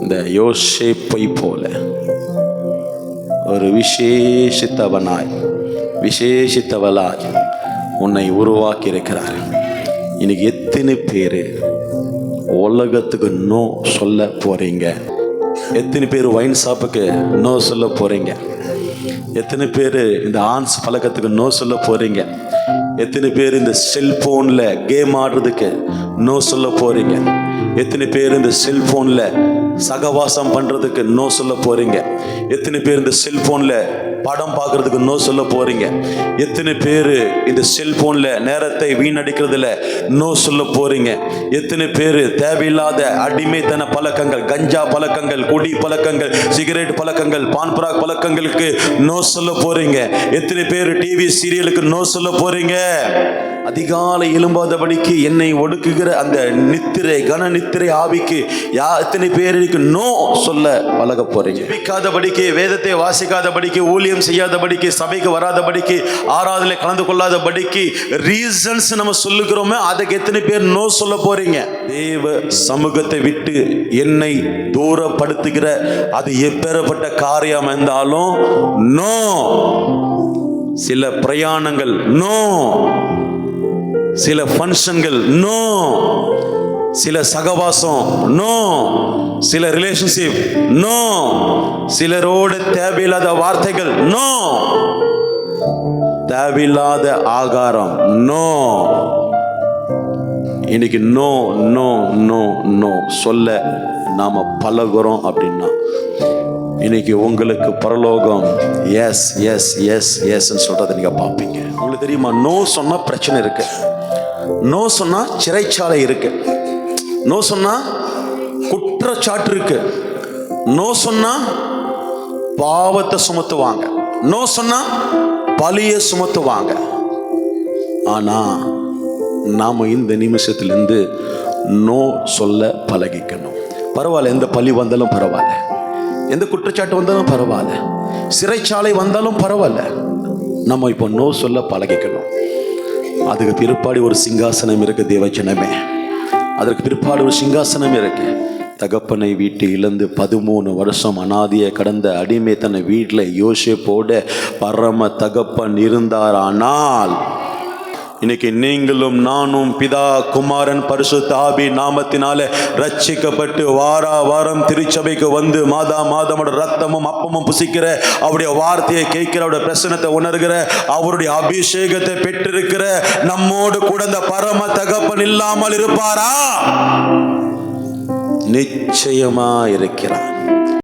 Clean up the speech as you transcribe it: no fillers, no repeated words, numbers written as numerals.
இந்த யோசேப்பை போல ஒரு விசேஷித்தவனாய் விசேஷித்தவளாய் உன்னை உருவாக்கி இருக்கிறார். இன்னைக்கு எத்தனை பேர் உலகத்துக்கு நோ சொல்ல போறீங்க? எத்தனை பேர் ஒயின் ஷாப்புக்கு நோ சொல்ல போறீங்க? எத்தனை பேர் இந்த ஆன்ஸ் பழக்கத்துக்கு நோ சொல்ல போறீங்க? எத்தனை பேர் இந்த செல்போன்ல கேம் ஆடுறதுக்கு நோ சொல்ல போறீங்க? எத்தனை பேர் இந்த செல்போன்ல சகவாசம் பண்றதுக்கு நோ சொல்ல போறீங்க? எத்தனை பேர் இந்த செல்போன்ல படம் பார்க்கறதுக்கு நோ சொல்ல போறீங்க? எத்தனை பேர் இந்த செல்போன்ல நேரத்தை வீணடிக்கிறதுல நோ சொல்ல போறீங்க? எத்தனை பேர் தேவையில்லாத அடிமைத்தன பழக்கங்கள், கஞ்சா பழக்கங்கள், குடி பழக்கங்கள், சிகரெட் பழக்கங்கள், பான்பராக் பழக்கங்களுக்கு நோ சொல்ல போறீங்க? எத்தனை பேர் டிவி சீரியலுக்கு நோ சொல்ல போறீங்க? அதிகாலை எழும்பாதபடிக்கு என்னை ஒடுக்குகிற அந்த நித்திரை, கன நித்திரை ஆவிக்கு எத்தனை பேருக்கு நோ சொல்ல பழக போறீங்க? ஜெபிக்காதபடிக்கு, வேதத்தை வாசிக்காதபடிக்கு, ஊழியம் செய்யாதபடிக்கு, சபைக்கு வராதபடிக்கு, ஆராதனை கலந்து கொள்ளாதபடிக்கு ரீசன்ஸ் நம்ம சொல்லுகிறோமே, அதுக்கு எத்தனை பேர் நோ சொல்ல போறீங்க? தேவ சமூகத்தை விட்டு என்னை தூரப்படுத்துகிற அது எப்பேற்பட்ட காரியம் இருந்தாலும் நோ. சில பிரயாணங்கள் நோ, சில ஃபங்க்ஷன்கள் நோ, சில சகவாசம் நோ, சில ரிலேஷன்ஷிப் நோ, சிலரோடு தேவையில்லாத வார்த்தைகள் நோ, தேவையில்லாத ஆகாரம் நோ. இன்னைக்கு நோ நோ நோ நோ சொல்ல நாம பழகுறோம் அப்படின்னா இன்னைக்கு உங்களுக்கு பரலோகம் எஸ் எஸ் எஸ் எஸ் சொல்றதை நீங்க பார்ப்பீங்க. உங்களுக்கு தெரியுமா, நோ சொன்னா பிரச்சனை இருக்கு, நோ சொன்னா சிறைச்சாலை இருக்கு, நோ சொன்னா குற்றச்சாட்டு இருக்கு, நோ சொன்னா பாவத்தை சுமத்துவாங்க, நோ சொன்னா பழிய சுமத்துவாங்க. ஆனா நாம இந்த நிமிஷத்திலிருந்து நோ சொல்ல பழகிக்கணும். பரவாயில்ல, எந்த பழி வந்தாலும் பரவாயில்ல, எந்த குற்றச்சாட்டு வந்தாலும் பரவாயில்ல, சிறைச்சாலை வந்தாலும் பரவாயில்ல, நம்ம இப்போ நோ சொல்ல பழகிக்கணும். அதுக்கு பிற்பாடு ஒரு சிங்காசனம் இருக்கு தேவஜனமே, அதற்கு பிற்பாடு ஒரு சிங்காசனம் இருக்கு. தகப்பனை வீட்டு இழந்து 13 வருஷம் அனாதியை கடந்த அடிமை தன்னை வீட்டில் யோசேப்போட பரம தகப்பன் இருந்தார். ஆனால் இன்னைக்கு நீங்களும் நானும் பிதா குமாரன் பரிசுத்த ஆவி நாமத்தினால ரட்சிக்கப்பட்டு வாரா வாரம் திருச்சபைக்கு வந்து மாதமோட ரத்தமும் அப்பமும் புசிக்கிற, அவருடைய வார்த்தையை கேட்கிற, அவருடைய பிரசனத்தை உணர்கிற, அவருடைய அபிஷேகத்தை பெற்றிருக்கிற நம்மோடு கூட இந்த பரம தகப்பன் இல்லாமல் இருப்பாரா? நிச்சயமா இருக்கிறார்.